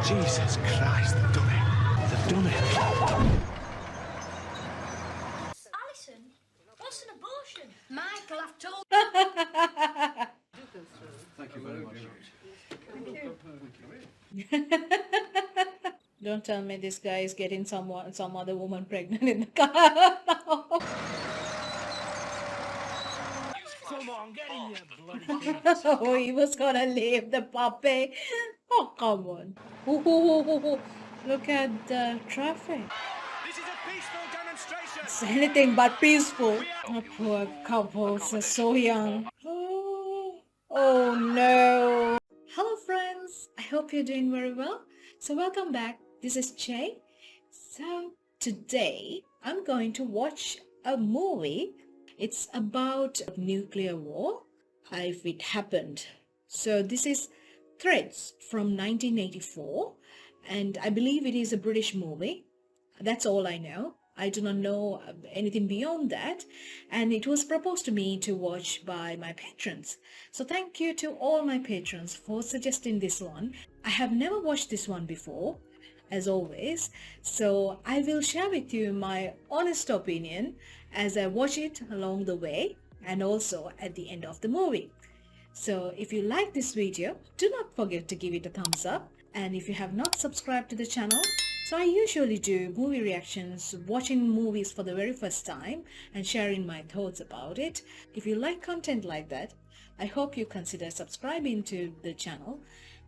Jesus Christ, they've done it. They've done it. Alison, what's an abortion? Michael, I've told Thank you very much. Don't tell me this guy is getting some other woman pregnant in the car. Come on, get in your bloody Oh, he was gonna leave the puppy. Oh, come on. Ooh, look at the traffic. This is a peaceful demonstration. It's anything but peaceful. Oh, poor couples, they're so young. Oh no. Hello friends, I hope you're doing very well. So welcome back. This is Che. So today I'm going to watch a movie. It's about nuclear war, if it happened. So this is Threads from 1984, and I believe it is a British movie. That's all I know. I do not know anything beyond that, and it was proposed to me to watch by my patrons. So thank you to all my patrons for suggesting this one. I have never watched this one before, as always, so I will share with you my honest opinion as I watch it along the way and also at the end of the movie. So if you like this video, do not forget to give it a thumbs up, and if you have not subscribed to the channel, so I usually do movie reactions, watching movies for the very first time and sharing my thoughts about it. If you like content like that, I hope you consider subscribing to the channel,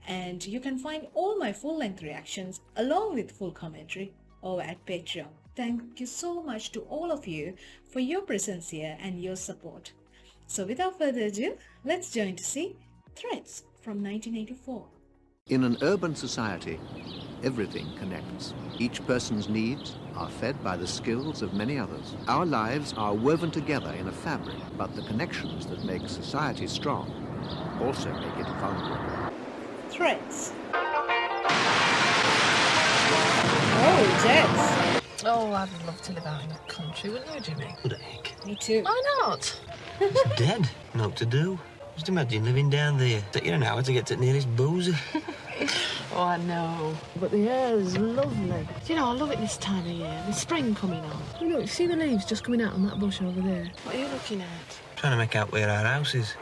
and you can find all my full-length reactions along with full commentary over at Patreon. Thank you so much to all of you for your presence here and your support. So without further ado, let's join to see Threads from 1984. In an urban society, everything connects. Each person's needs are fed by the skills of many others. Our lives are woven together in a fabric, but the connections that make society strong also make it vulnerable. Threads. Oh, jets. Oh, I'd love to live out in the country, wouldn't you, Jimmy? What the heck? Me too. Why not? It's dead. Not to do. Just imagine living down there. Take you an hour to get to the nearest boozer. Oh, I know. But the air's lovely. Do you know, I love it this time of year. The spring coming on. Oh, look, see the leaves just coming out on that bush over there? What are you looking at? Trying to make out where our house is.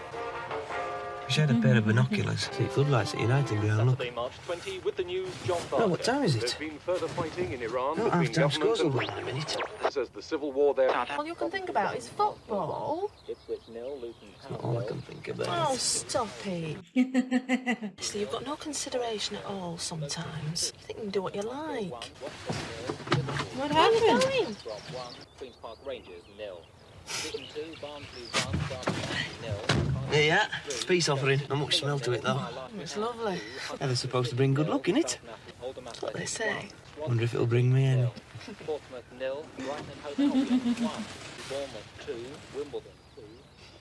Wish I had a pair of binoculars. See floodlights at United Ground, look. March 20 with the news, John Oh, what time is it? There's been further fighting in Iran No, between half-time scores will government be in a minute. and says the civil war there. All you can think about is football. That's not all I can think about. Oh, stop it. See, you've got no consideration at all sometimes. You think you can do what you like. What Where are you happened? going? Queen's Park Rangers 0. Division 2, Barnsley 1, Derby 0. There you are. Peace offering. Not much smell to it, though. It's lovely. Yeah, they're supposed to bring good luck, innit? That's what they say. Wonder if it'll bring me in. Portsmouth 0, Brighton and Hove Albion 1, Bournemouth 2, Wimbledon 2,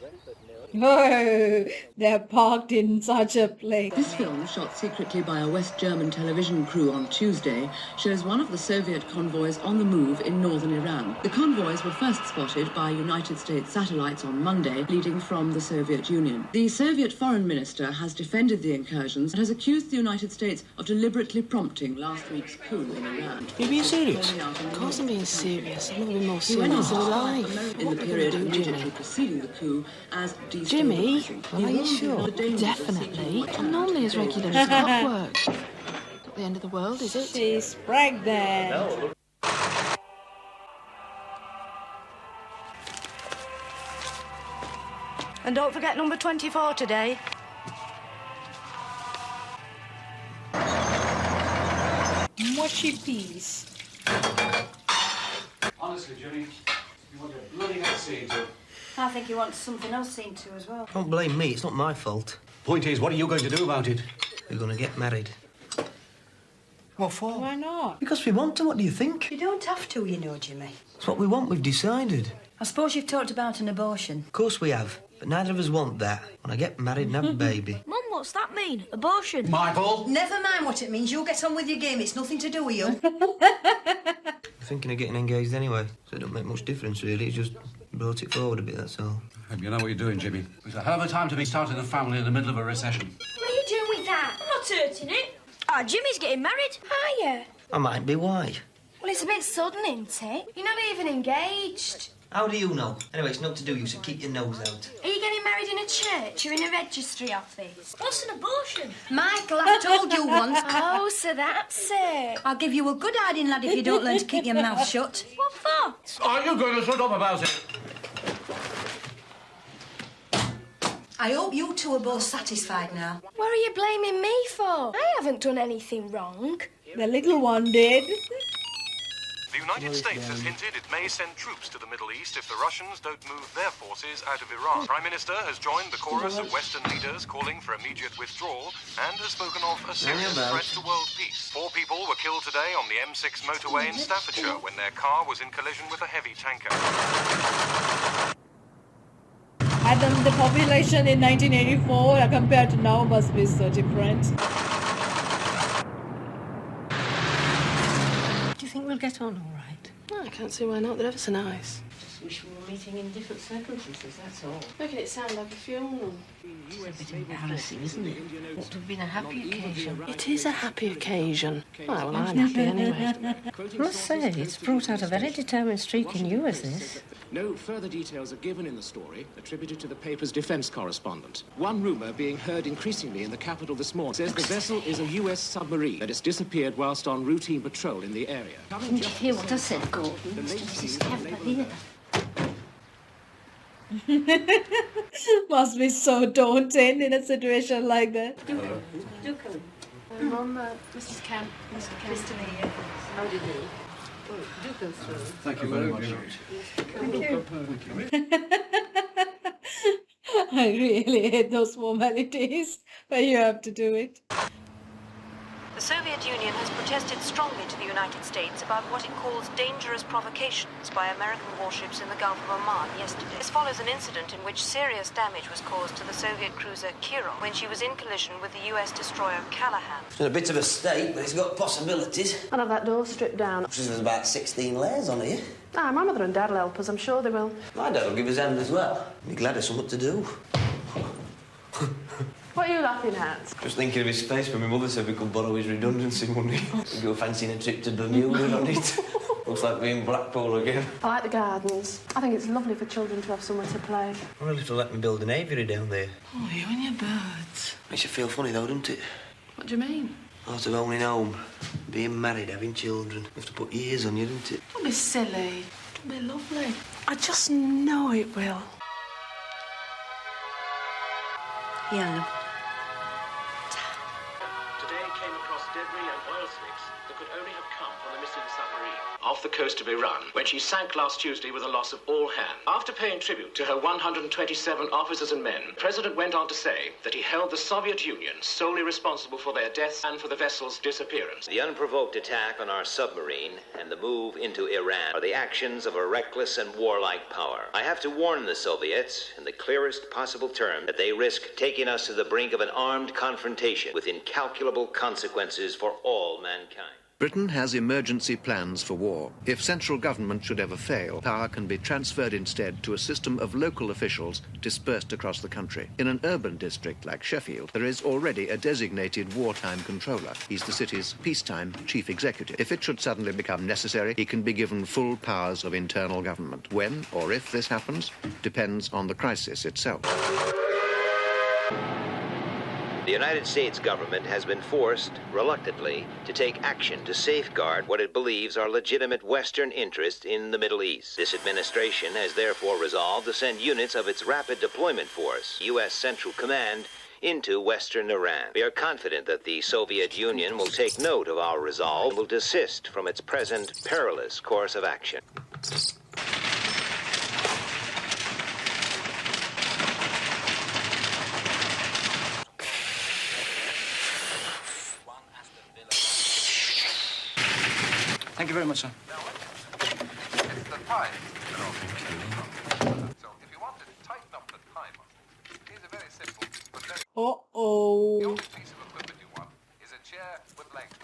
Brentford 0. Whoa, they're parked in such a place. This film, shot secretly by a West German television crew on Tuesday, shows one of the Soviet convoys on the move in northern Iran. The convoys were first spotted by United States satellites on Monday, leading from the Soviet Union. The Soviet foreign minister has defended the incursions and has accused the United States of deliberately prompting last week's coup in Iran. You being serious? Of course I'm being serious. I've never been more He went on serious to in describe life. in the period immediately preceding the coup as Jimmy, destabilizing. are He you warned sure? of the dangers of Definitely. secret I'm normally as regular as clockwork. Not the end of the world, is it? She's pregnant. And don't forget number 24 today. Mushy peas. Honestly, Jimmy, you want your bloody head seen to. I think he wants something else seen to as well. Don't blame me. It's not my fault. Point is, what are you going to do about it? We're going to get married. What for? Why not? Because we want to. What do you think? You don't have to, you know, Jimmy. It's what we want. We've decided. I suppose you've talked about an abortion. Of course we have. But neither of us want that. When I get married and have a baby. Mum, what's that mean? Abortion? Michael! Never mind what it means. You get on with your game. It's nothing to do with you. We're thinking of getting engaged anyway. So it don't make much difference, really. It's just brought it forward a bit, that's all. You know what you're doing, Jimmy. It's a hell of a time to be starting a family in the middle of a recession. What are you doing with that? I'm not hurting it. Ah, Jimmy's getting married. Are you? I might be. Why? Well, it's a bit sudden, isn't it? You're not even engaged. How do you know? Anyway, it's not to do you, so keep your nose out. Are you getting married in a church or in a registry office? What's an abortion? Michael, I told you once. Oh, so that's it. I'll give you a good hiding, lad, if you don't learn to keep your mouth shut. What for? Are you going to shut up about it? I hope you two are both satisfied now. What are you blaming me for? I haven't done anything wrong. The little one did. The United States has hinted it may send troops to the Middle East if the Russians don't move their forces out of Iran. Prime Minister has joined the chorus of Western leaders calling for immediate withdrawal and has spoken of a serious threat to world peace. 4 people were killed today on the M6 motorway in Staffordshire when their car was in collision with a heavy tanker. Adam, the population in 1984 compared to now must be so different. Do you think we'll get on all right? No, I can't see why not. They're ever so nice. Just wish we were meeting in different circumstances, that's all. Making it sound like a funeral. It's a bit embarrassing, isn't it? It ought to have been a happy occasion. It is a happy occasion. Well, I'm happy anyway. I must say, it's brought out a very determined streak in you, as this. No further details are given in the story, attributed to the paper's defense correspondent. One rumor being heard increasingly in the capital this morning says the vessel is a U.S. submarine that has disappeared whilst on routine patrol in the area. Didn't you hear what I said, Gordon? Mrs. Kemper here. Must be so daunting in a situation like that. Do come. Mum, Mrs. Kemp. Mr. Kemp. Mr. Lee, how did he? Oh, do go through. Thank you very much. Thank you. I really hate those formalities where you have to do it. The Soviet Union has protested strongly to the United States about what it calls dangerous provocations by American warships in the Gulf of Oman yesterday. This follows an incident in which serious damage was caused to the Soviet cruiser Kirov when she was in collision with the US destroyer Callahan. It's in a bit of a state, but it's got possibilities. I'll have that door stripped down. There's about 16 layers on here. Ah, my mother and dad will help us. I'm sure they will. My dad will give his hand as well. Be glad of something to do. What are you laughing at? Just thinking of his face when my mother said we could borrow his redundancy money. We were fancying a trip to Bermuda on it. Looks like we're in Blackpool again. I like the gardens. I think it's lovely for children to have somewhere to play. Well, if they'll let me build an aviary down there. Oh, you and your birds. Makes you feel funny though, doesn't it? What do you mean? Out of owning home, being married, having children. You have to put years on you, don't it? Don't be silly. Don't be lovely. I just know it will. Yeah, look. Today came across debris and oil slicks that could only have come from the missing submarine off the coast of Iran, when she sank last Tuesday with a loss of all hands. After paying tribute to her 127 officers and men, the President went on to say that he held the Soviet Union solely responsible for their deaths and for the vessel's disappearance. The unprovoked attack on our submarine and the move into Iran are the actions of a reckless and warlike power. I have to warn the Soviets in the clearest possible terms that they risk taking us to the brink of an armed confrontation with incalculable consequences for all mankind. Britain has emergency plans for war. If central government should ever fail, power can be transferred instead to a system of local officials dispersed across the country. In an urban district like Sheffield, there is already a designated wartime controller. He's the city's peacetime chief executive. If it should suddenly become necessary, he can be given full powers of internal government. When or if this happens depends on the crisis itself. The United States government has been forced, reluctantly, to take action to safeguard what it believes are legitimate Western interests in the Middle East. This administration has therefore resolved to send units of its Rapid Deployment Force, U.S. Central Command, into Western Iran. We are confident that the Soviet Union will take note of our resolve and will desist from its present perilous course of action. Thank you very much, sir. It's the time. So if you want to tighten up the timer, here's a very simple but very... Uh-oh. The only piece of equipment you want is a chair with legs.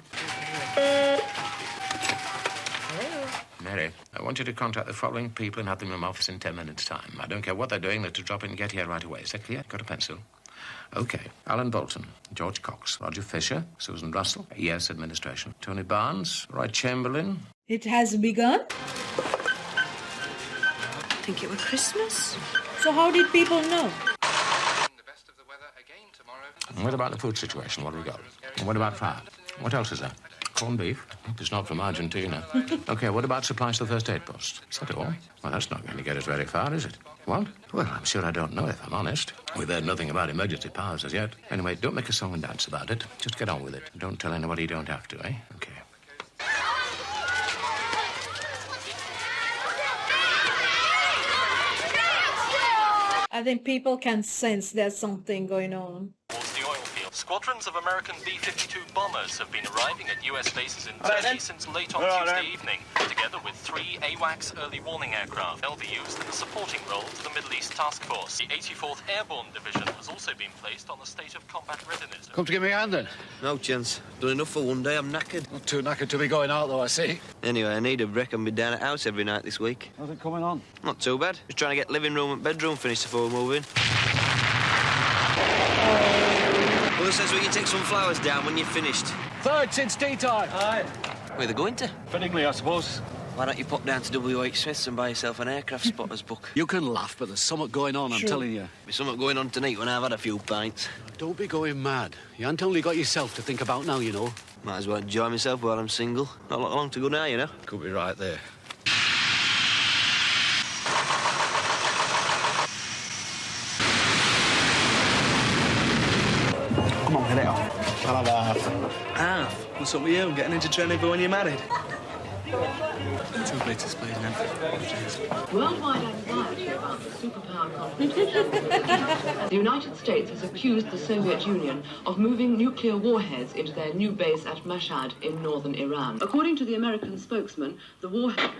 Mary, I want you to contact the following people and have them in my office in 10 minutes' time. I don't care what they're doing, they're to drop in and get here right away. Is that clear? Got a pencil? OK. Alan Bolton, George Cox, Roger Fisher, Susan Russell, Yes Administration, Tony Barnes, Roy Chamberlain. It has begun? I think it was Christmas. So how did people know? And what about the food situation? What have we got? And what about fire? What else is there? Corned beef? It's not from Argentina. OK, what about supplies to the first aid post? Is that all? Well, that's not going to get us very far, is it? What? Well, I'm sure I don't know, if I'm honest. We've heard nothing about emergency powers as yet. Anyway, don't make a song and dance about it. Just get on with it. Don't tell anybody you don't have to, eh? OK. I think people can sense there's something going on. Towards the oil field. Squadrons of American B-52 bombers have been arriving at US bases in Turkey since late on Tuesday evening, together with 3 AWACS early warning aircraft. They'll be used in a supporting role to the Middle East Task Force. The 84th Airborne Division has also been placed on the state of combat readiness. Come to give me a hand, then? No chance. Done enough for one day, I'm knackered. Not too knackered to be going out, though, I see. Anyway, I need a break and be down at house every night this week. How's it coming on? Not too bad. Just trying to get living room and bedroom finished before we move in. Well, says we can take some flowers down when you're finished. Third since tea time. Aye. Where are they going to? Fittingly, I suppose. Why don't you pop down to WH Smith's and buy yourself an aircraft spotter's book? You can laugh, but there's something going on, I'm telling you. There's something going on tonight when I've had a few pints. Don't be going mad. You haven't only got yourself to think about now, you know. Might as well enjoy myself while I'm single. Not long to go now, you know. Could be right there. Come on, get it off. I'll have half. Half? What's up with you? Getting into training for when you're married? 2 litres, please, man. Worldwide anxiety about the superpower confrontation. The United States has accused the Soviet Union of moving nuclear warheads into their new base at Mashhad in northern Iran. According to the American spokesman, the warhead...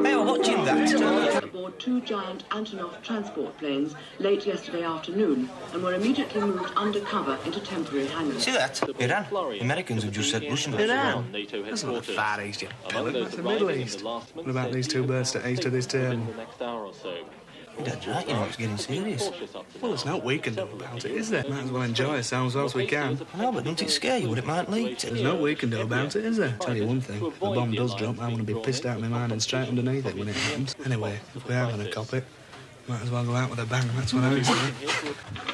Hey, I'm watching that. ...aboard 2 giant Antonov transport planes late yesterday afternoon and were immediately moved undercover into temporary hangars. See that? Iran. Americans have just said Russian. Iran? That's not the Far East, you pellet. That's the Middle East. What about these 2 birds to east of this turn? That's right, you know, it's getting serious. Well, there's nothing we can do about it, is there? Might as well enjoy ourselves whilst we can. No, but don't it scare you what it might lead to? There's nothing we can do about it, is there? Tell you one thing, if the bomb does drop, I want to be pissed out of my mind and straight underneath it when it happens. Anyway, if we are going to cop it, might as well go out with a bang, that's what I say.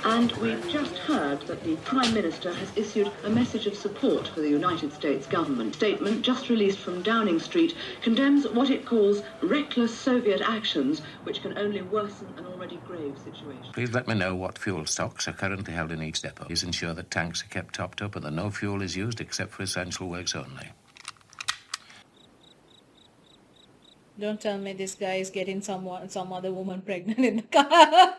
And we've just heard that the Prime Minister has issued a message of support for the United States government. Statement just released from Downing Street condemns what it calls reckless Soviet actions, which can only worsen an already grave situation. Please let me know what fuel stocks are currently held in each depot. Please ensure that tanks are kept topped up and that no fuel is used except for essential works only. Don't tell me this guy is getting some other woman pregnant in the car.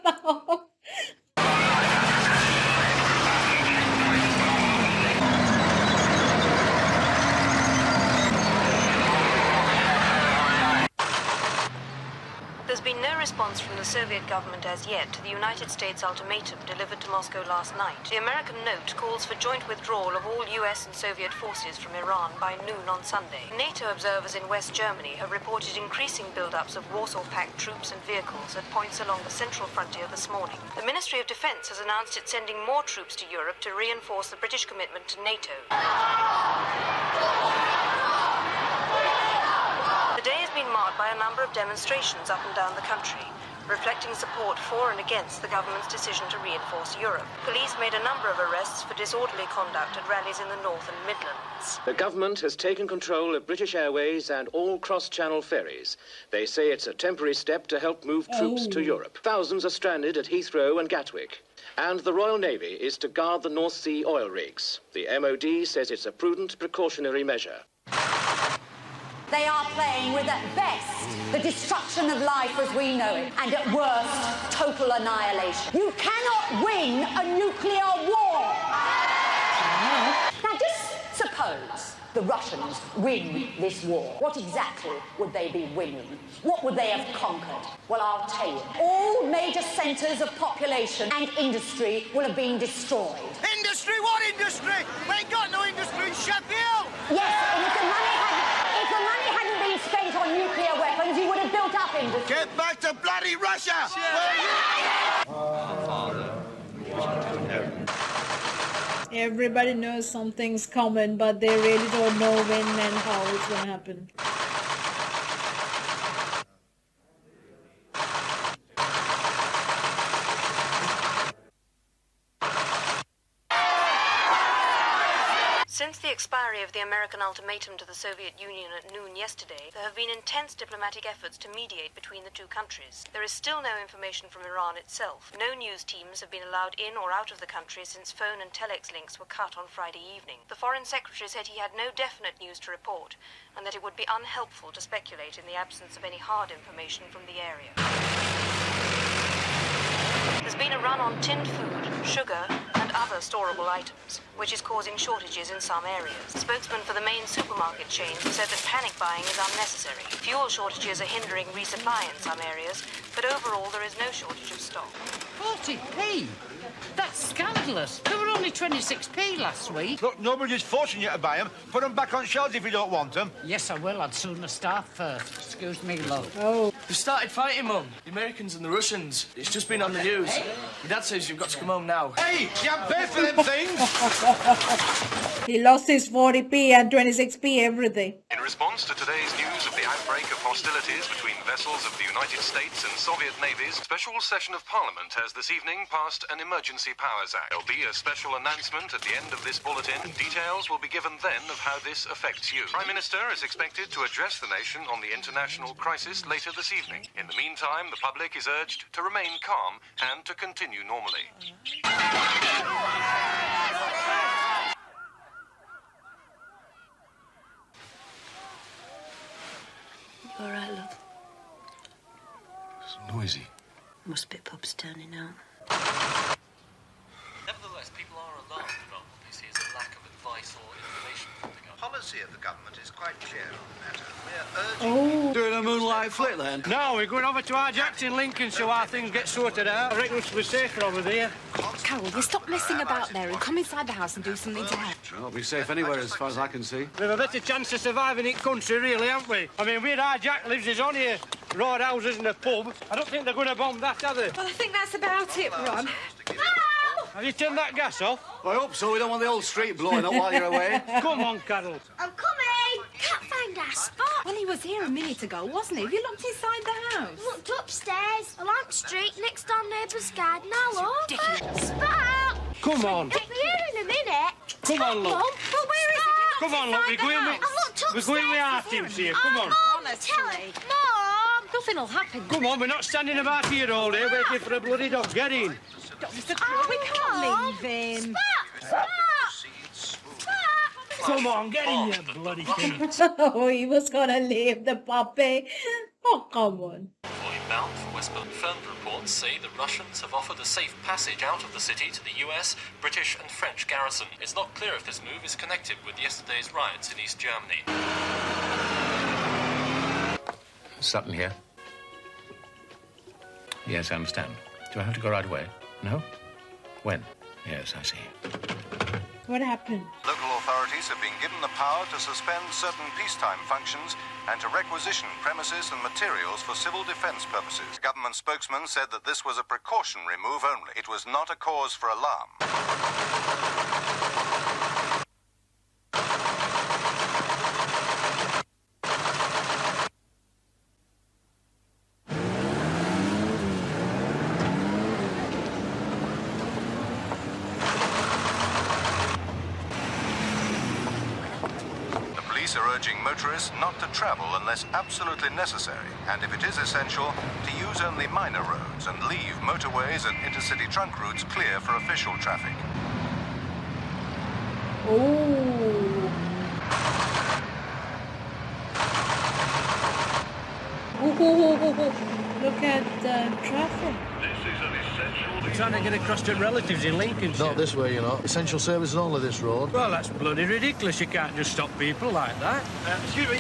There's been no response from the Soviet government as yet to the United States ultimatum delivered to Moscow last night. The American note calls for joint withdrawal of all US and Soviet forces from Iran by noon on Sunday. NATO observers in West Germany have reported increasing build-ups of Warsaw-packed troops and vehicles at points along the central frontier this morning. The Ministry of Defense has announced it's sending more troops to Europe to reinforce the British commitment to NATO. The day has been marked by a number of demonstrations up and down the country, reflecting support for and against the government's decision to reinforce Europe. Police made a number of arrests for disorderly conduct at rallies in the North and Midlands. The government has taken control of British Airways and all cross-channel ferries. They say it's a temporary step to help move troops to Europe. Thousands are stranded at Heathrow and Gatwick. And the Royal Navy is to guard the North Sea oil rigs. The MOD says it's a prudent precautionary measure. They are playing with, at best, the destruction of life as we know it, and at worst, total annihilation. You cannot win a nuclear war! Now, just suppose the Russians win this war. What exactly would they be winning? What would they have conquered? Well, I'll tell you. All major centres of population and industry will have been destroyed. Industry? What industry? We ain't got no industry in Sheffield! Yes, and if the money hadn't been spent on nuclear weapons, you would have built up industry. Get back to bloody Russia! Father, Everybody knows something's coming, but they really don't know when and how it's gonna happen. Since the expiry of the American ultimatum to the Soviet Union at noon yesterday, there have been intense diplomatic efforts to mediate between the two countries. There is still no information from Iran itself. No news teams have been allowed in or out of the country since phone and telex links were cut on Friday evening. The Foreign Secretary said he had no definite news to report and that it would be unhelpful to speculate in the absence of any hard information from the area. There's been a run on tinned food, sugar, and other storable items, which is causing shortages in some areas. Spokesman for the main supermarket chains said that panic buying is unnecessary. Fuel shortages are hindering resupply in some areas, but overall there is no shortage of stock. 40p? That's scandalous. They were only 26p last week. Look, nobody's forcing you to buy them. Put them back on shelves if you don't want them. Yes, I will. I'd sooner starve first. Excuse me, love. Oh. They started fighting, Mum. The Americans and the Russians. It's just been on the news. Your dad says you've got to come home now. Hey, you haven't paid for them things! He lost his 40p and 26p everything. In response to today's news of the outbreak of hostilities between vessels of the United States and Soviet navies, special session of Parliament has this evening passed an Emergency Powers Act. There'll be a special announcement at the end of this bulletin. Details will be given then of how this affects you. Prime Minister is expected to address the nation on the international crisis later this evening. In the meantime, the public is urged to remain calm and to continue normally. You all right, love? It's noisy. Must be pubs turning out. Nevertheless, people are alarmed about what they see as a lack of advice or information from the government. Policy of the government is quite clear on the matter. We're Oh. Doing a moonlight flick then? No, we're going over to our jacks in Lincoln so our things get sorted out. I reckon we're safer over there. Carol, you stop messing about there and come inside the house and do something to help. I'll be safe anywhere as far as I can see. We've a better chance of surviving in country, really, haven't we? I mean, where our jack lives is on here. Road houses and a pub. I don't think they're going to bomb that, are they? Well, I think that's about it, Ron. Have you turned that gas off? I hope so. We don't want the whole street blowing up while you're away. Come on, Carol. I'm coming! Can't find our spot. Well, he was here a minute ago, wasn't he? Have you looked inside the house? Looked upstairs, along the street, next door neighbour's garden, all over. Ridiculous. Spot! Come on. It'll be here in a minute. Come on, look. But where is it? Come on, look. We're going with our teams here. Come on. Honestly. Mom! Nothing'll happen. Come on, we're not standing about here all day waiting for a bloody dog. Get in. Mr. Crow, we can't leave him. Spot! Come on, get in, you bloody thing. Oh, he was gonna leave the puppy. Oh, come on. Bound for Westbourne. Confirmed reports say the Russians have offered a safe passage out of the city to the US, British and French garrison. It's not clear if this move is connected with yesterday's riots in East Germany. Sutton here. Yes, I understand. Do I have to go right away? No? When? Yes, I see. What happened? Local authorities have been given the power to suspend certain peacetime functions and to requisition premises and materials for civil defence purposes. Government spokesman said that this was a precautionary move only. It was not a cause for alarm. Are urging motorists not to travel unless absolutely necessary, and if it is essential, to use only minor roads and leave motorways and intercity trunk routes clear for official traffic. Oh. Look at the traffic. We're trying to get across to relatives in Lincolnshire. Not this way, you know. Essential services only this road. Well, that's bloody ridiculous. You can't just stop people like that. Excuse me.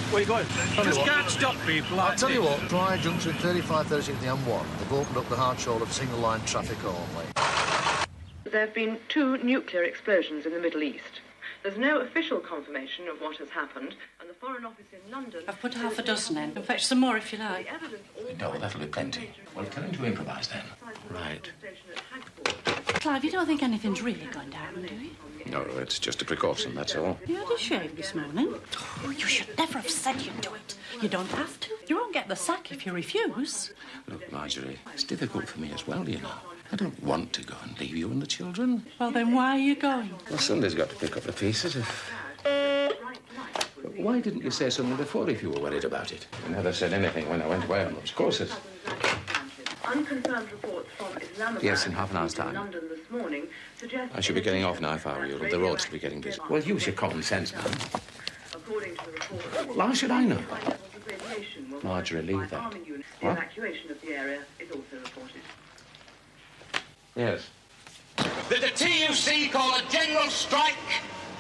Where are you going? You just can't stop people like I'll tell you what, try junction 35, 36 and the M1. They've opened up the hard shoulder for single-line traffic only. There have been 2 nuclear explosions in the Middle East. There's no official confirmation of what has happened, and the Foreign Office in London... I've put half a dozen in. I'll fetch some more if you like. No, that'll be plenty. Well, tell him to improvise then. Right. Clive, you don't think anything's really going to happen, do you? No, it's just a precaution, that's all. You had a shave this morning. Oh, you should never have said you'd do it. You don't have to. You won't get the sack if you refuse. Look, Marjorie, it's difficult for me as well, you know. I don't want to go and leave you and the children. Well, then why are you going? Well, somebody's got to pick up the pieces. But why didn't you say something before if you were worried about it? You never said anything when I went away on those courses. Unconfirmed reports from Islamabad. Yes, in half an hour's time. London this morning suggest I should be getting off now if I were you. The roads should be getting busy. Well, use your common sense, man. According to the report, Well, how should I know? radiation will Marjorie, leave that. arming units. The What? evacuation of the area is also reported. Yes. That the TUC call a general strike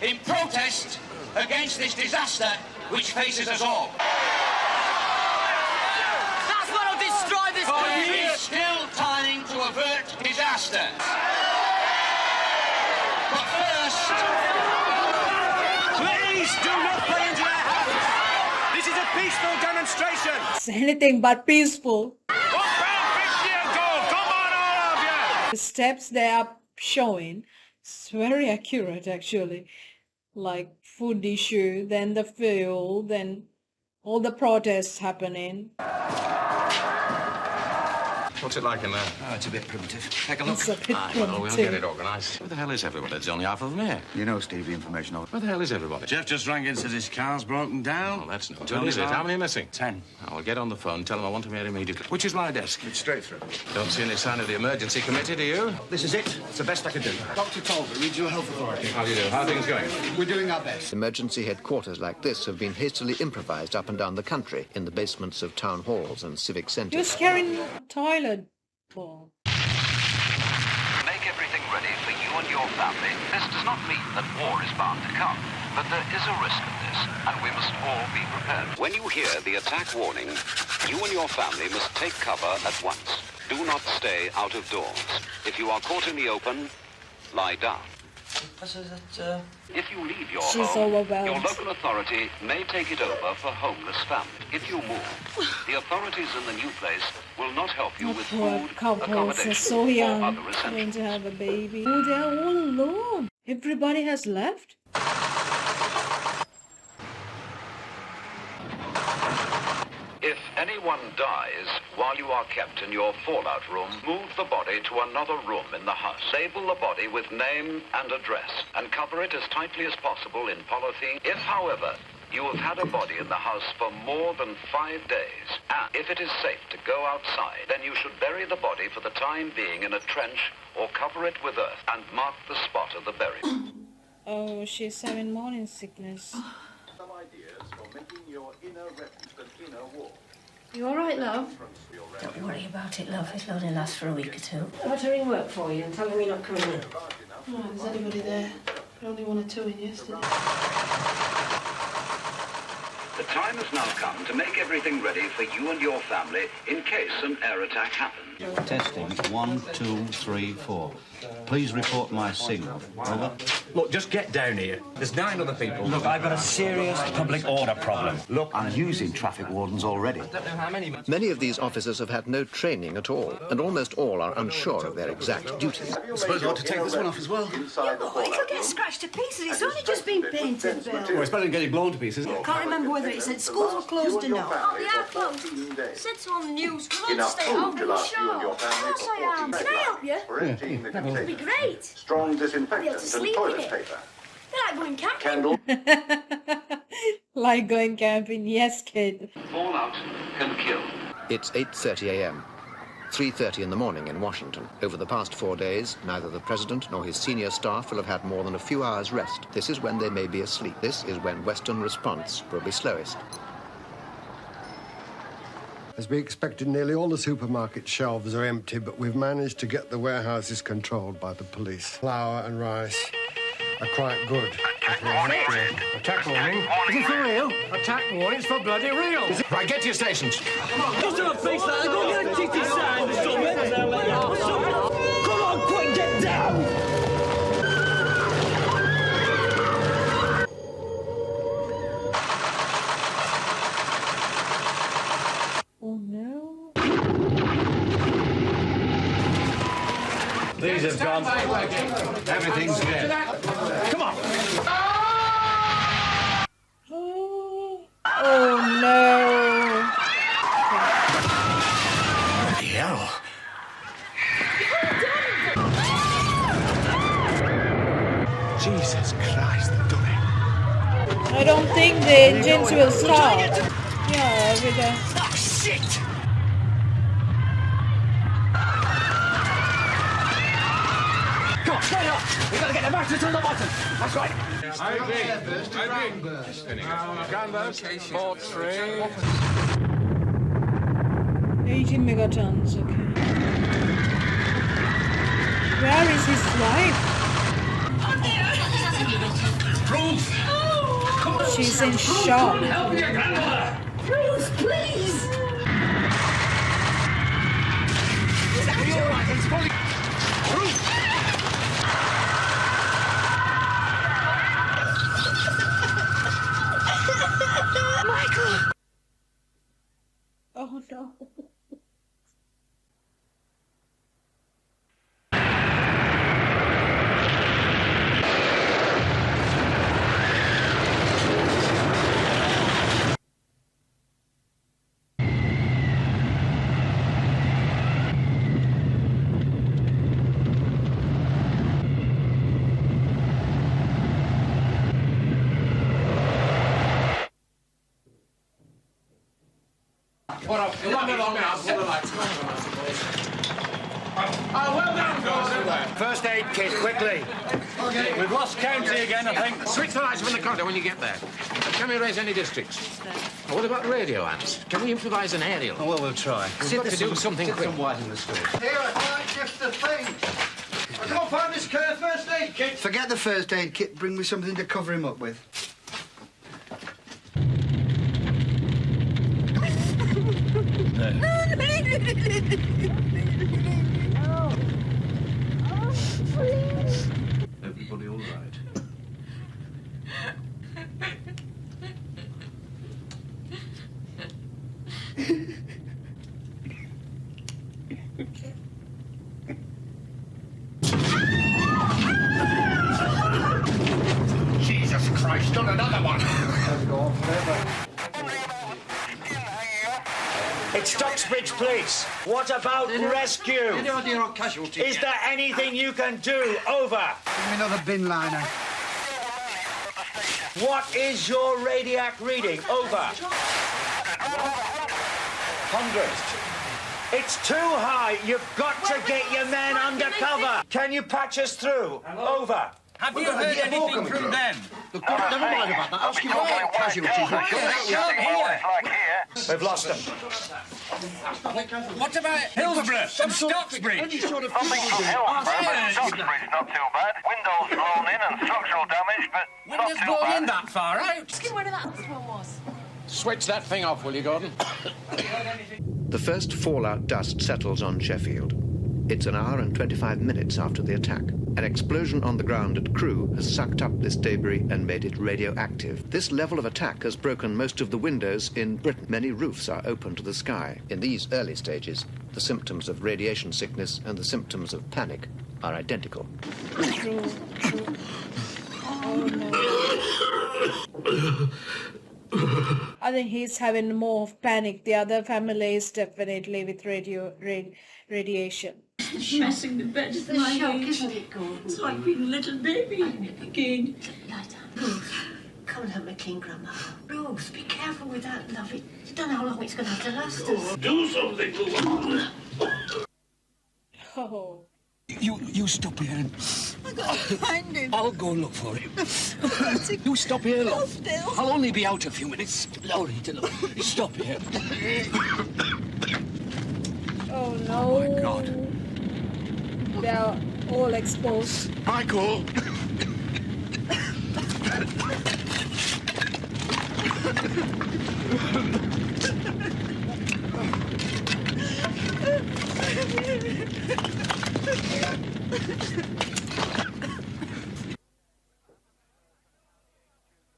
in protest against this disaster which faces us all. That's what'll destroy this country! There is still time to avert disaster. But first... Please do not play into their hands! This is a peaceful demonstration! It's anything but peaceful. Come on, all of you! The steps they are showing, it's very accurate actually. Like food issue, then the fuel, then all the protests happening. What's it like in there? Oh, it's a bit primitive. Take a look. It's a bit Aye, well, we'll primitive. get it organised. Where the hell is everybody? There's only half of them here. You know, Steve, the information of... Where the hell is everybody? Jeff just rang in, says his car's broken down. Oh, that's no Tell good, is his it? line. How many are missing? 10. I'll get on the phone, tell them I want them here immediately. Which is my desk? It's straight through. Don't see any sign of the emergency committee, do you? This is it. It's the best I can do. Dr. Talbot, Regional Health Authority. How do you do? How are things going? We're doing our best. Emergency headquarters like this have been hastily improvised up and down the country in the basements of town halls and civic You're centres. scaring toilet bowl. Make everything ready for you and your family. This does not mean that war is bound to come, but there is a risk of this, and we must all be prepared. When you hear the attack warning, you and your family must take cover at once. Do not stay out of doors. If you are caught in the open, lie down. If you leave your She's home, overwhelmed. your local authority may take it over for homeless families. If you move, the authorities in the new place will not help you The with poor food, couples are accommodation, so or young, other essentials. going to have a baby. Oh, they're all alone. Everybody has left. If anyone dies while you are kept in your fallout room, move the body to another room in the house. Label the body with name and address and cover it as tightly as possible in polythene. If, however, you have had a body in the house for more than 5 days, and if it is safe to go outside, then you should bury the body for the time being in a trench or cover it with earth and mark the spot of the burial. Oh, she's having morning sickness. Some ideas for making your inner refuge an inner wall. You all right, love? Don't worry about it, love. It'll only last for a week or two. I'll have to ring work for you and tell them you're not coming in. Right, there's anybody there? Only 1 or 2 in yesterday. The time has now come to make everything ready for you and your family in case an air attack happens. Testing. 1, 2, 3, 4. Please report my signal. Over. Look, just get down here. There's 9 other people. Look, I've got a serious public order problem. Look, I'm using traffic wardens already. Don't know how many. Many of these officers have had no training at all, and almost all are unsure of their exact duties. I suppose you ought to take this one off as well. Yeah, but it'll get scratched to pieces. It's only just been painted, Bill. Well, it's better than getting blown to pieces. Can't remember whether it said schools were closed or not. Oh, they are closed. It said so on the news. Come on, stay home. Sure. Of course I am. Can I help you? It'd be great. Strong I'll be able disinfectant to and sleep in toilet it. paper. They're like going camping. Like going camping, yes, kid. Fallout can kill. It's 8:30 a.m. 3:30 in the morning in Washington. Over the past 4 days, neither the president nor his senior staff will have had more than a few hours rest. This is when they may be asleep. This is when Western response will be slowest. As we expected, nearly all the supermarket shelves are empty, but we've managed to get the warehouses controlled by the police. Flour and rice are quite good. Attack warning? Is it for real? Attack warning? It's for bloody real. Right, get to your stations. Just do a face like go get a titty sign or something. Come on, quick, get down! Oh no. These batteries have gone. Everything's dead. Come on. Oh no. Bloody hell. Jesus Christ, they've done it. I don't think the engines will start. Yeah, with the... Oh, shit! Come on, straight up! We've got to get the battery to the bottom. That's right. Groundburst, port 3. 18 megatons, okay. Where is his wife? Ruth! She's in shock. Help your grandmother! Ruth, please! Are you all right? It's falling. Ruth! Michael! Oh no. Well done, guys. First aid kit, quickly. Okay. We've lost county again, I think. Switch the lights from the counter when you get there. Can we raise any districts? Oh, what about radio ants? Can we improvise an aerial? Oh, well, we'll try. We've got to do something quick. Some white in the store. Here, I can't shift the thing. I can't find this first aid kit. Forget the first aid kit. Bring me something to cover him up with. Everybody all right? Jesus Christ, not another one! It's Duxbridge Police. What about rescue? Any idea on casualties? Is there anything you can do? Over. Give me another bin liner. What is your radiac reading? Over. 100. It's too high. You've got to get your men under cover. Can you patch us through? Over. Have you heard anything from them? Look, never mind about that. Ask him about casualties. We've lost them. What about Hillsborough and Stocksbridge? Any sort of Nothing from Hillsborough, but Stocksbridge not too bad. Windows blown in and structural damage, but not Windows too blown bad. in that far out? Ask him where that other one was. Switch that thing off, will you, Gordon? The first fallout dust settles on Sheffield. It's an hour and 25 minutes after the attack. An explosion on the ground at Crewe has sucked up this debris and made it radioactive. This level of attack has broken most of the windows in Britain. Many roofs are open to the sky. In these early stages, the symptoms of radiation sickness and the symptoms of panic are identical. True. Oh no. I think he's having more of panic. The other family is definitely with radiation. Messing the bed at my shock, isn't it, Gordon? It's like being a little baby again. Lie down. Ruth, come and help me clean Grandma. Ruth, be careful with that, love. You don't know how long it's going to have to last us. Do something to them. Oh. You stop here and... I've got to find him. I'll go look for him. You stop here, love. Still. I'll only be out a few minutes. Laurita, look. Stop here. Oh no. Oh my God. They're all exposed. Michael!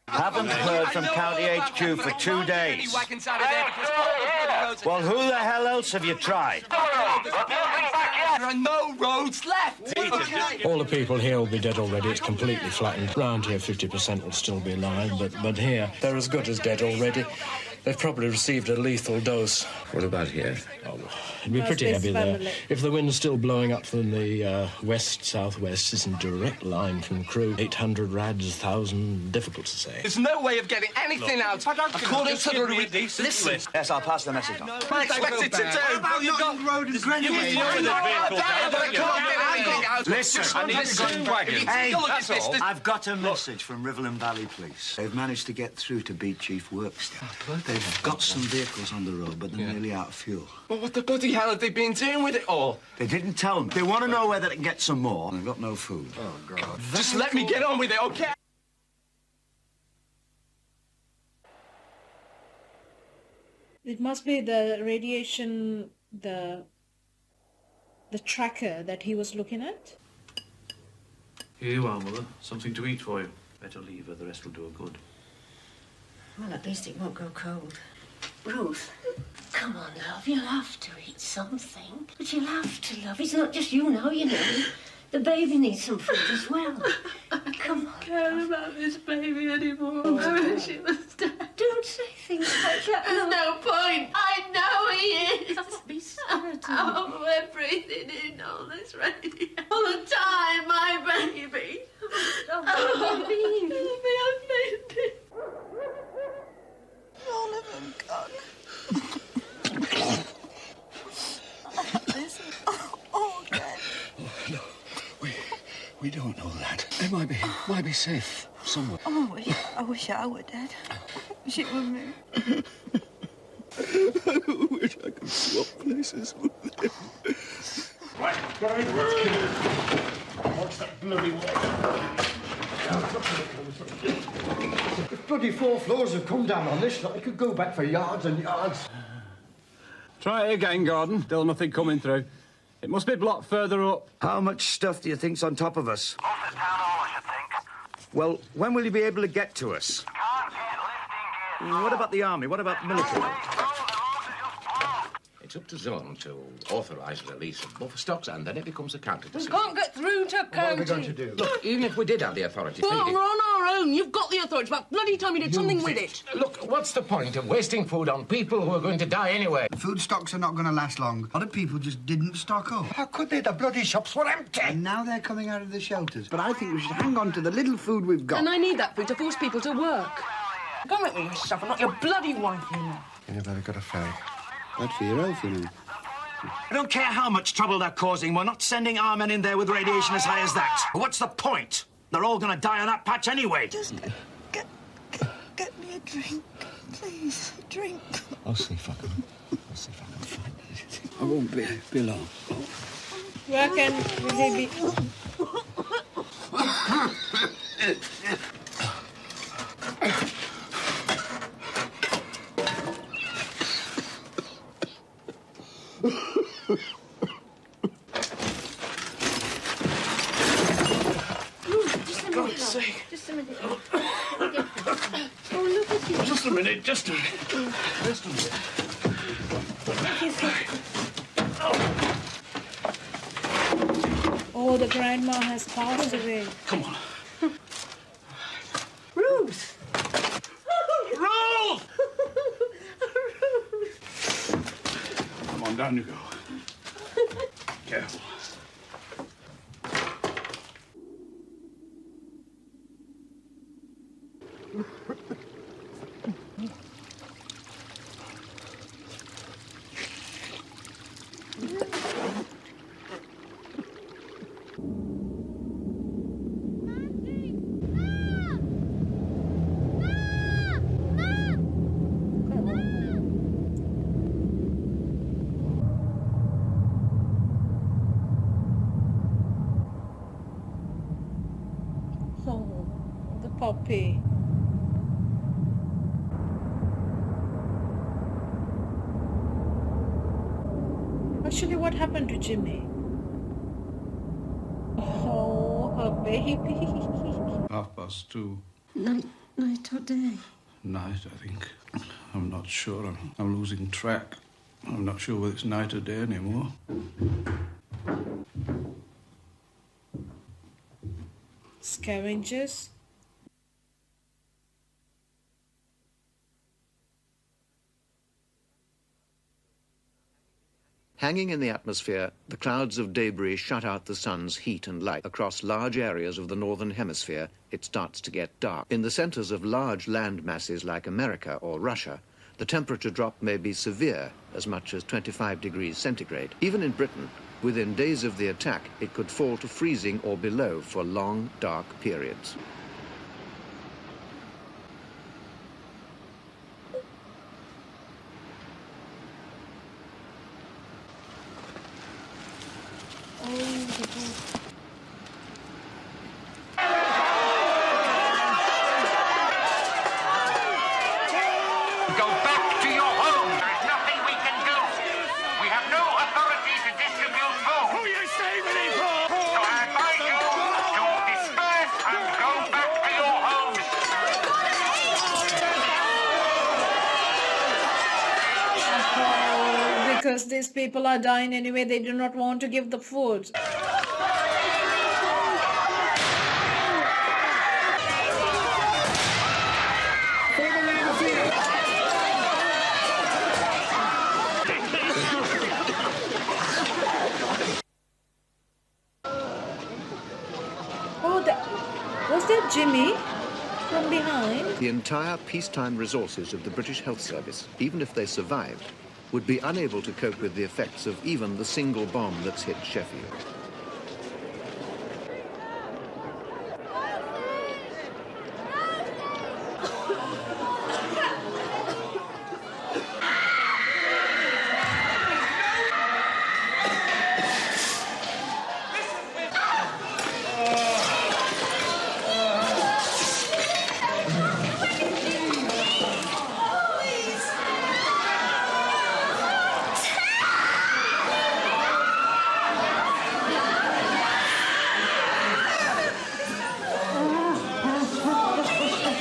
Haven't heard from County HQ for 2 days. Well, who the hell else have you tried? are no roads left. Okay. All the people here will be dead already. It's completely flattened. Round here, 50% will still be alive, but here, they're as good as dead already. They've probably received a lethal dose. What about here? Oh, it'd be pretty heavy there. If the wind's still blowing up from the west-southwest, it's in direct line from crew. 800 rads, 1,000, difficult to say. There's no way of getting anything out. According to the Listen. Yes, I'll pass the message on. I expected to do. Well, you've got road and Greenwich. Listen, Hey, I've got a message from Riverland Valley Police. They've managed to get through to Beat Chief Workstep. They've got some vehicles on the road, but they're nearly out of fuel. Well, what the bloody hell have they been doing with it all? They didn't tell me. They want to know whether they can get some more. They've got no food. Oh, God. Just let me get on with it, okay? It must be the radiation, the tracker that he was looking at. Here you are, Mother. Something to eat for you. Better leave her. The rest will do her good. Well, at least it won't go cold. Ruth, come on, love. You'll have to eat something. But you'll have to, love. It's not just you now, you know. The baby needs some food as well. Come on. I don't care about this baby anymore. I wish it was dead. Don't say things like that. There's no point. I know he is. Be certain. Oh, we're breathing in all this radio. All the time, my baby. Oh, baby. I'll be offended. All of them gone. Listen. Oh, God. Oh, no. We don't know that. It might be safe somewhere. Oh, I wish I were dead. I wish it were me. I wish I could swap places with them. Right, what's that bloody way? The bloody 4 floors have come down on this. Like, it could go back for yards and yards. Try it again, Gordon. Still nothing coming through. It must be blocked further up. How much stuff do you think's on top of us? Most of town hall, I should think. Well, when will you be able to get to us? Can't get lifting gear. What about the army? What about military? It's up to Zone to authorise the release of buffer stocks, and then it becomes a counter We decision. can't get through to county. What are we going to do? Look, even if we did have the authority... Well, we're on our own. You've got the authority, but bloody time you did something with it. Look, what's the point of wasting food on people who are going to die anyway? The food stocks are not going to last long. A lot of people just didn't stock up. How could they? The bloody shops were empty. And now they're coming out of the shelters. But I think we should hang on to the little food we've got. And I need that food to force people to work. Go make me yourself and not your bloody wife, you know. You better get a fag. Bad for your health, you know. I don't care how much trouble they're causing. We're not sending our men in there with radiation as high as that. What's the point? They're all going to die on that patch anyway. Just get me a drink, please. A drink. I'll see if I can find anything. I won't be long. Where can they be? Just a minute. Oh, look at you. Just a minute, just a minute. Just a minute. Oh, the grandma has passed away. Come on. Ruth! Ruth! Come on, down you go. Careful. Oh, the puppy. Actually, what happened to Jimmy? Oh, her baby. 2:30. Night or day? Night, I think. I'm not sure. I'm losing track. I'm not sure whether it's night or day anymore. scavengers. Hanging in the atmosphere, the clouds of debris shut out the sun's heat and light. Across large areas of the northern hemisphere, it starts to get dark. In the centers of large land masses like America or Russia, the temperature drop may be severe, as much as 25 degrees centigrade. Even in Britain, within days of the attack, it could fall to freezing or below for long, dark periods. Go back to your home. There's nothing we can do. We have no authority to distribute food. Who are you saving it for? So I advise you to disperse and go back to your homes. Oh, because these people are dying anyway, they do not want to give the food. Was that Jimmy from behind? The entire peacetime resources of the British Health Service, even if they survived, would be unable to cope with the effects of even the single bomb that's hit Sheffield.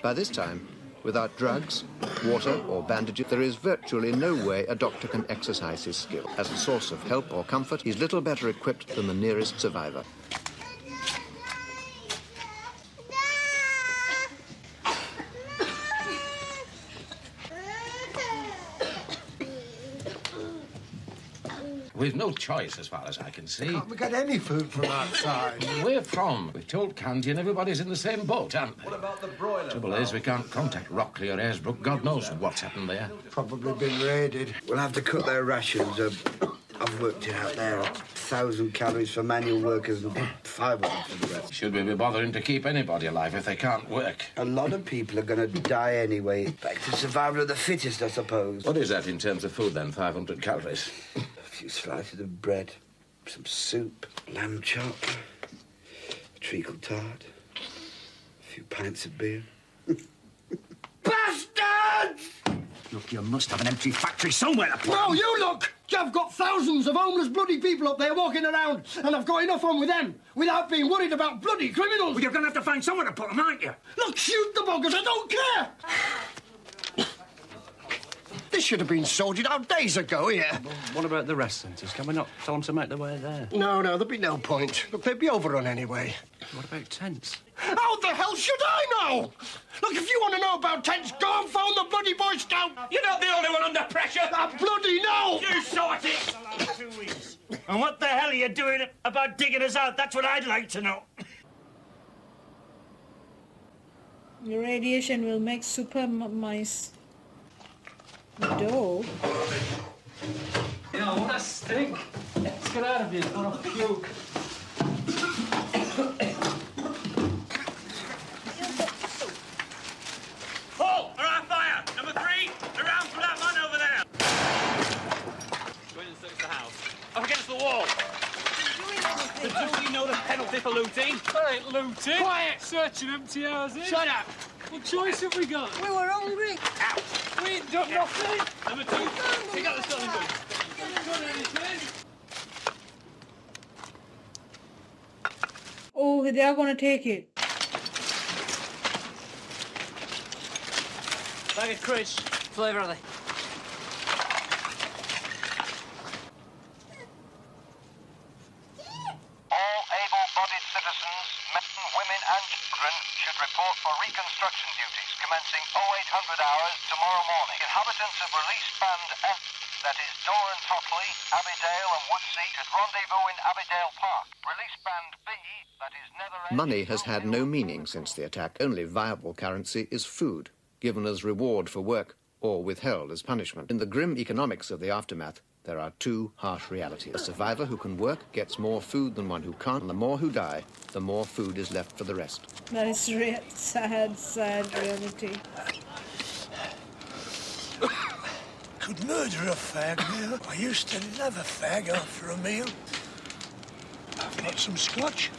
By this time, without drugs, water or bandages, there is virtually no way a doctor can exercise his skill. As a source of help or comfort, he's little better equipped than the nearest survivor. We've no choice, as far as I can see. Can't we get any food from outside? Where from? We've told Candy and everybody's in the same boat, haven't they? What about the broiler? Trouble is, we can't contact Rockley or Airsbrook. God knows what's happened there. Probably been raided. We'll have to cut their rations. I've worked it out there. 1,000 calories for manual workers and 500 for the rest. Should we be bothering to keep anybody alive if they can't work? A lot of people are going to die anyway. Back to survival of the fittest, I suppose. What is that in terms of food, then? 500 calories? A few slices of bread, some soup, lamb chop, a treacle tart, a few pints of beer. Bastards! Look, you must have an empty factory somewhere to put No, them. you look! I've got thousands of homeless bloody people up there walking around, and I've got enough on with them without being worried about bloody criminals. Well, you're going to have to find somewhere to put them, aren't you? Look, shoot the buggers, I don't care! This should have been sorted out days ago, yeah. Well, what about the rest centres? Can we not tell them to make their way there? No, there'd be no point. Look, they'd be overrun anyway. What about tents? How the hell should I know? Look, if you want to know about tents, go and phone the bloody Boy Scout. You're not the only one under pressure. I bloody know. You sort it. And what the hell are you doing about digging us out? That's what I'd like to know. The radiation will make super mice dough. Yeah, what a stink. Let's get out of here. It's gonna puke. Halt! We're on fire! Number 3, around for that man over there! Go in and search the house. Up against the wall. Do you know the penalty for looting? I ain't looting. Quiet! Searching empty houses. Shut up! What choice have we got? We were hungry. Out! We ain't done nothing. Number 2, take out the stolen goods. Done anything. Oh, they are gonna take it. Bag of crisps. Flavour are they? All able-bodied citizens, men, women and children, tomorrow morning. Inhabitants of Release Band F, that is Doran Totley, Abbeydale and Woodsea, should rendezvous in Abbeydale Park. Release Band B, that is Netherend... Money has had no meaning since the attack. Only viable currency is food, given as reward for work or withheld as punishment. In the grim economics of the aftermath, there are two harsh realities. A survivor who can work gets more food than one who can't, and the more who die, the more food is left for the rest. That is sad, sad reality. Could murder a fag meal. I used to love a fag after a meal. I've got some scotch.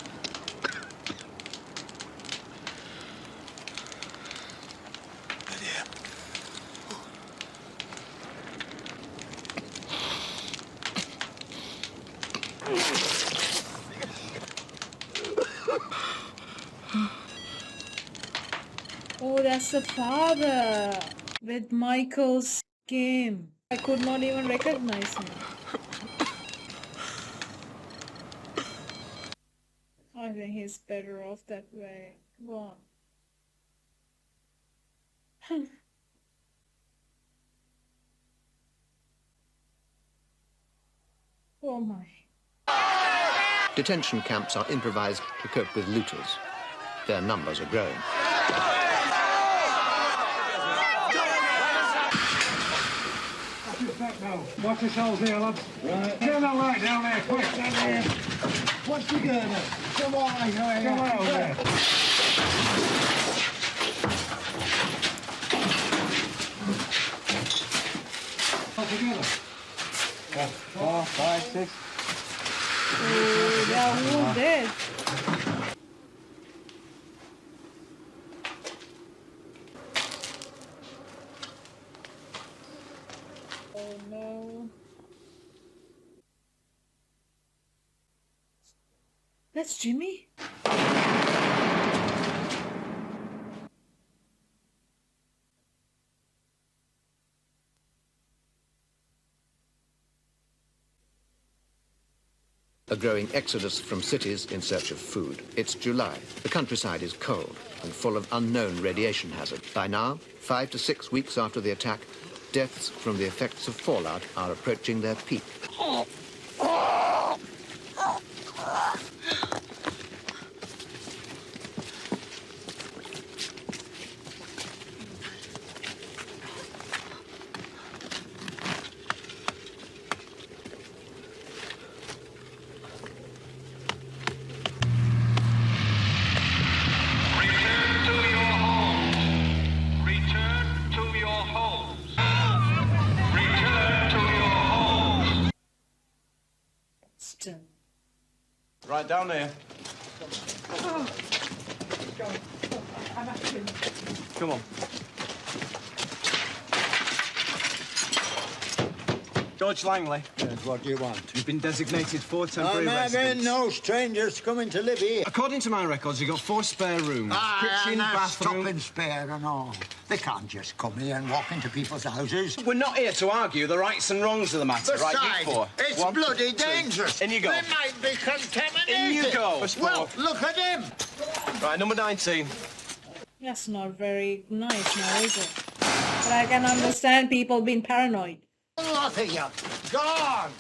Oh, that's the father with Michael's game. I could not even recognize him. I think he's better off that way. Go on. Oh my. Detention camps are improvised to cope with looters. Their numbers are growing. Watch yourselves here, lads. Right. Turn that light down there, quick. Down there. What's the girl? Come on, Come on over there. All together. 4, 5, 6. Oh, they are all dead. Oh no. That's Jimmy? A growing exodus from cities in search of food. It's July. The countryside is cold and full of unknown radiation hazard. By now, 5 to 6 weeks after the attack, deaths from the effects of fallout are approaching their peak. Right down there. Oh. Come on. George Langley. Yes, what do you want? You've been designated 4 temporary residents. No strangers coming to live here. According to my records, you've got 4 spare rooms. Kitchen, bathroom... Stopping spare and all. They can't just come here and walk into people's houses. We're not here to argue the rights and wrongs of the matter, Besides, right? You 4. it's 1, bloody 2. dangerous. In you go. They might be contaminated. In you go. Well, look at him. Right, number 19. That's not very nice now, is it? But I can understand people being paranoid. Lot of you. Gone.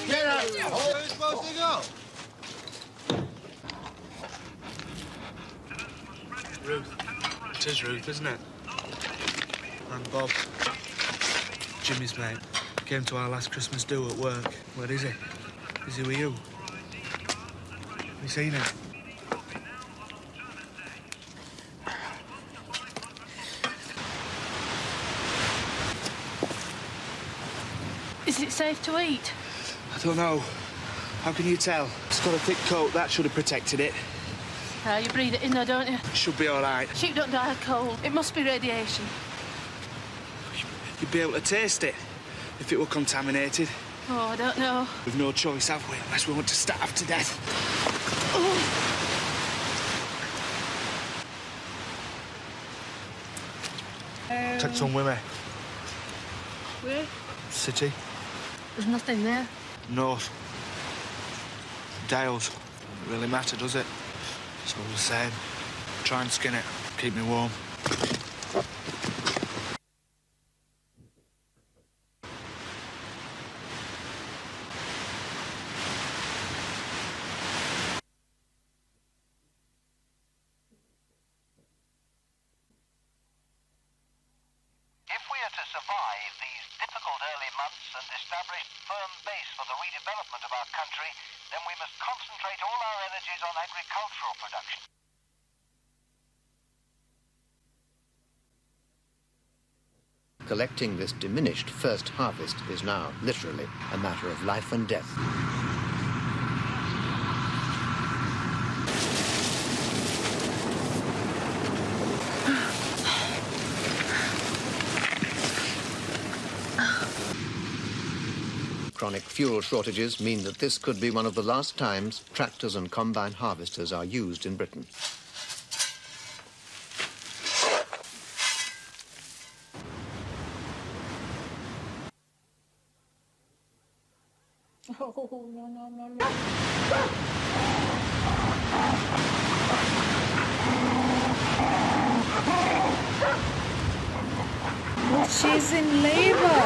Get out. Who's supposed to go? Ruth. It is Ruth, isn't it? And Bob. Jimmy's mate. Came to our last Christmas do at work. Where is he? Is he with you? Have you seen him? Is it safe to eat? I don't know. How can you tell? It's got a thick coat. That should have protected it. You breathe it in there, don't you? It should be all right. Sheep don't die of cold. It must be radiation. You'd be able to taste it if it were contaminated. Oh, I don't know. We've no choice, have we? Unless we want to starve to death. Take some with me. Where? City. There's nothing there. North. Dales. Doesn't really matter, does it? It's all the same. Try and skin it. keep me warm. If we are to survive these difficult early months and establish a firm base for the redevelopment of our country, then we must concentrate all our energies on agricultural production. Collecting this diminished first harvest is now, literally, a matter of life and death. Chronic fuel shortages mean that this could be one of the last times tractors and combine harvesters are used in Britain. Oh, no. Oh, she's in labor.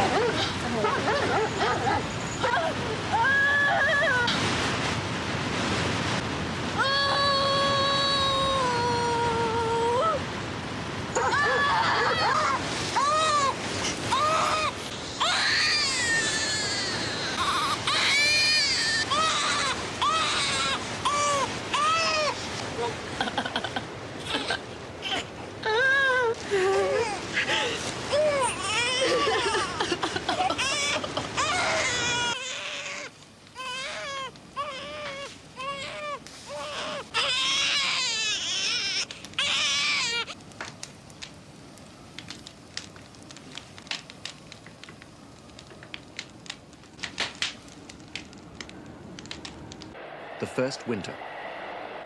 The first winter.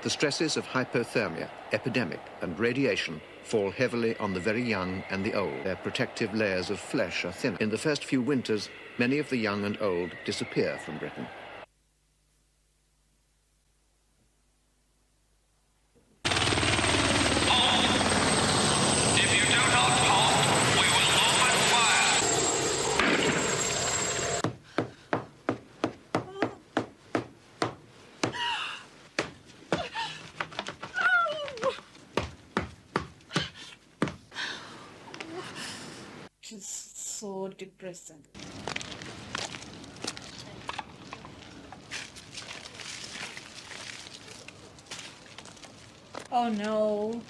The stresses of hypothermia, epidemic, and radiation fall heavily on the very young and the old. Their protective layers of flesh are thinner. In the first few winters, many of the young and old disappear from Britain. So depressing. Oh no.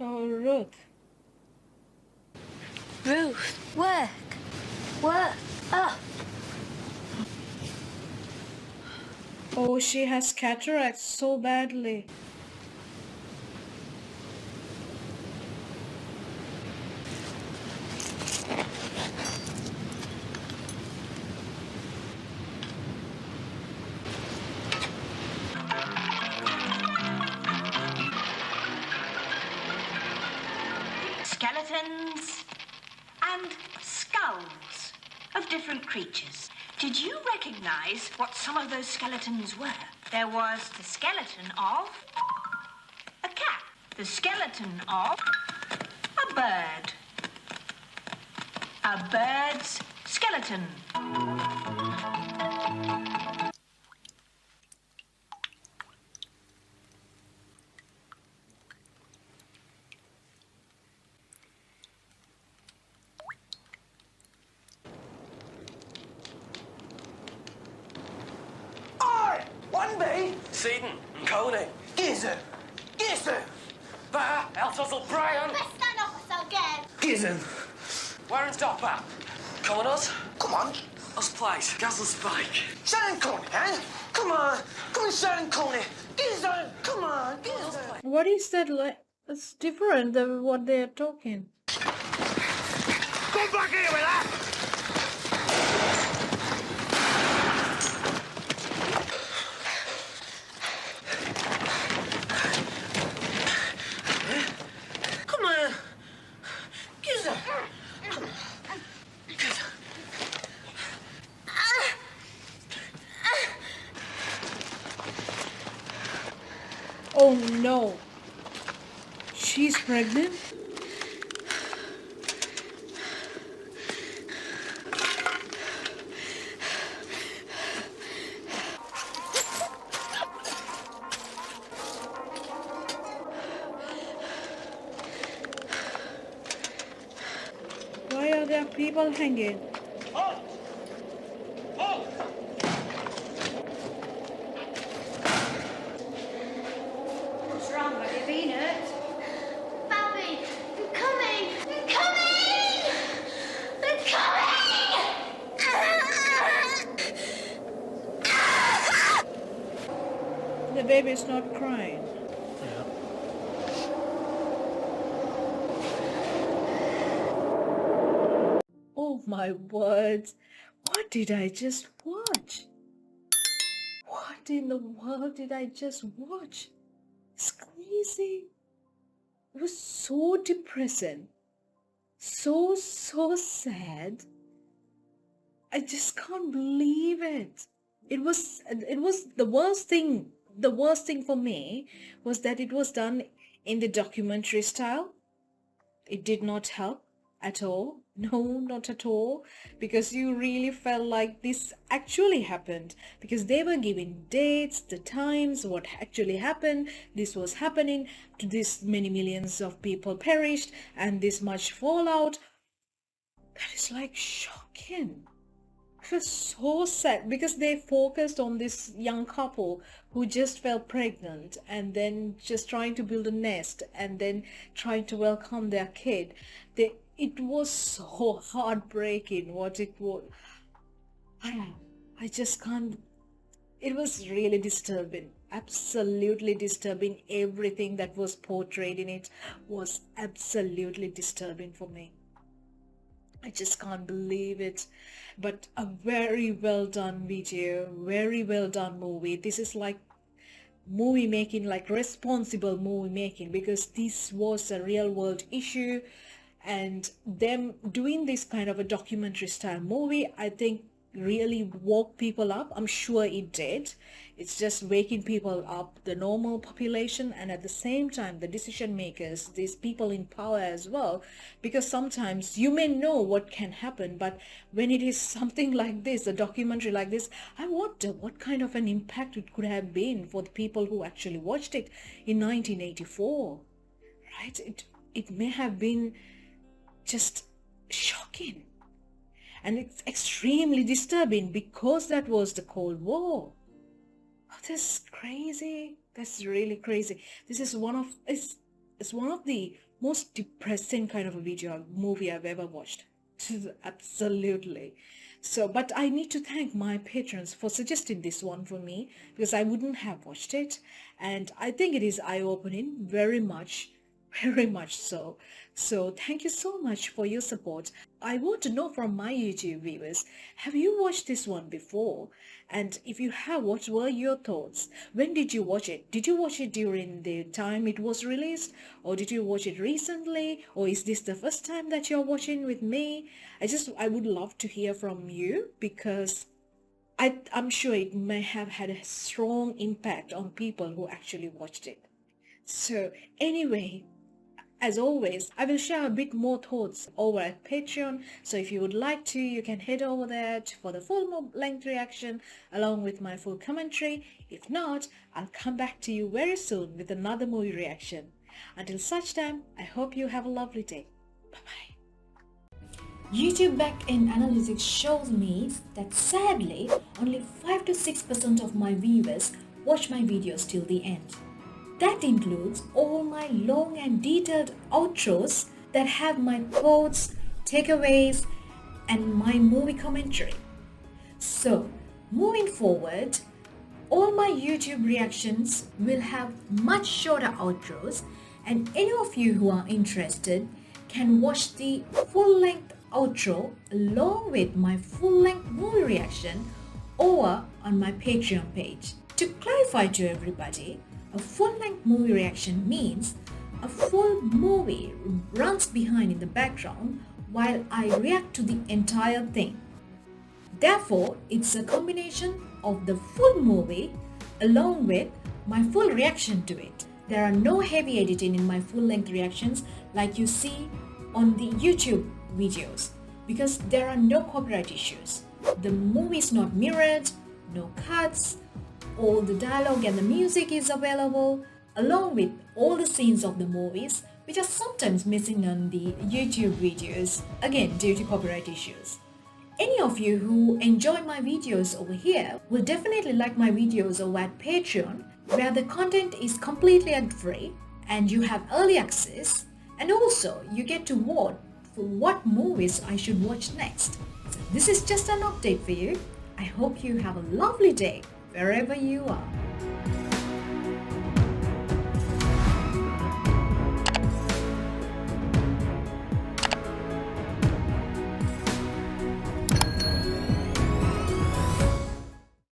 Oh, Ruth. Ruth, work. Work. Oh. Oh, she has cataracts so badly. Skeletons and skulls of different creatures. Did you recognize what some of those skeletons were? There was the skeleton of a cat, the skeleton of a bird, a bird's skeleton. Seaton and Coney. Gizzard! Gizzard! There, Eltozel Brian! Let's stand off us again! Gizzard! Warren's Dopper. Come on, us. Come on. Us place. Gazzle Spike. Sharon Coney, eh? Come on. Come on, Sharon Coney. Gizzard! Come on, Gizzard! What is that like? It's different than what they are talking. Oh no. She's pregnant? Why are there people hanging? What's wrong? Have you been hurt? Bobby, I'm coming! I'm coming! I'm coming! The baby's not crying. Oh my word. What did I just watch? What in the world did I just watch? It's crazy. It was so depressing. So sad. I just can't believe it. It was the worst thing. The worst thing for me was that it was done in the documentary style. It did not help at all. No, not at all. Because you really felt like this actually happened. Because they were giving dates, the times, what actually happened. This was happening. To this many millions of people perished. And this much fallout. That is like shocking. It was so sad because they focused on this young couple who just fell pregnant and then just trying to build a nest and then trying to welcome their kid. It was so heartbreaking what it was. I just can't. It was really disturbing. Absolutely disturbing. Everything that was portrayed in it was absolutely disturbing for me. I just can't believe it. But a very well done video, very well done movie. This is like movie making, like responsible movie making, because this was a real world issue, and them doing this kind of a documentary style movie, I think really woke people up. I'm sure it did. It's just waking people up, the normal population, and at the same time the decision makers, these people in power as well, because sometimes you may know what can happen, but when it is something like this, a documentary like this, I wonder what kind of an impact it could have been for the people who actually watched it in 1984, right? It may have been just shocking. And it's extremely disturbing because that was the Cold War. Oh, that's crazy. That's really crazy. This is it's one of the most depressing kind of a movie I've ever watched. Absolutely. So, but I need to thank my patrons for suggesting this one for me, because I wouldn't have watched it. And I think it is eye-opening, very much so. So thank you so much for your support. I want to know from my YouTube viewers, have you watched this one before? And if you have, what were your thoughts? When did you watch it? Did you watch it during the time it was released? Or did you watch it recently? Or is this the first time that you're watching with me? I would love to hear from you, because I'm sure it may have had a strong impact on people who actually watched it. So anyway, as always, I will share a bit more thoughts over at Patreon, so if you would like to, you can head over there for the full length reaction along with my full commentary. If not, I'll come back to you very soon with another movie reaction. Until such time, I hope you have a lovely day. Bye-bye. YouTube backend analytics shows me that sadly, only 5 to 6% of my viewers watch my videos till the end. That includes all my long and detailed outros that have my quotes, takeaways, and my movie commentary. So, moving forward, all my YouTube reactions will have much shorter outros, and any of you who are interested can watch the full-length outro along with my full-length movie reaction over on my Patreon page. To clarify to everybody, a full-length movie reaction means a full movie runs behind in the background while I react to the entire thing. Therefore, it's a combination of the full movie along with my full reaction to it. there are no heavy editing in my full-length reactions like you see on the YouTube videos because there are no copyright issues. The movie is not mirrored, no cuts, all the dialogue and the music is available along with all the scenes of the movies which are sometimes missing on the YouTube videos, again due to copyright issues. Any of you who enjoy my videos over here will definitely like my videos over at Patreon, where the content is completely ad-free and you have early access, and also you get to vote for what movies I should watch next. So this is just an update for you. I hope you have a lovely day wherever you are.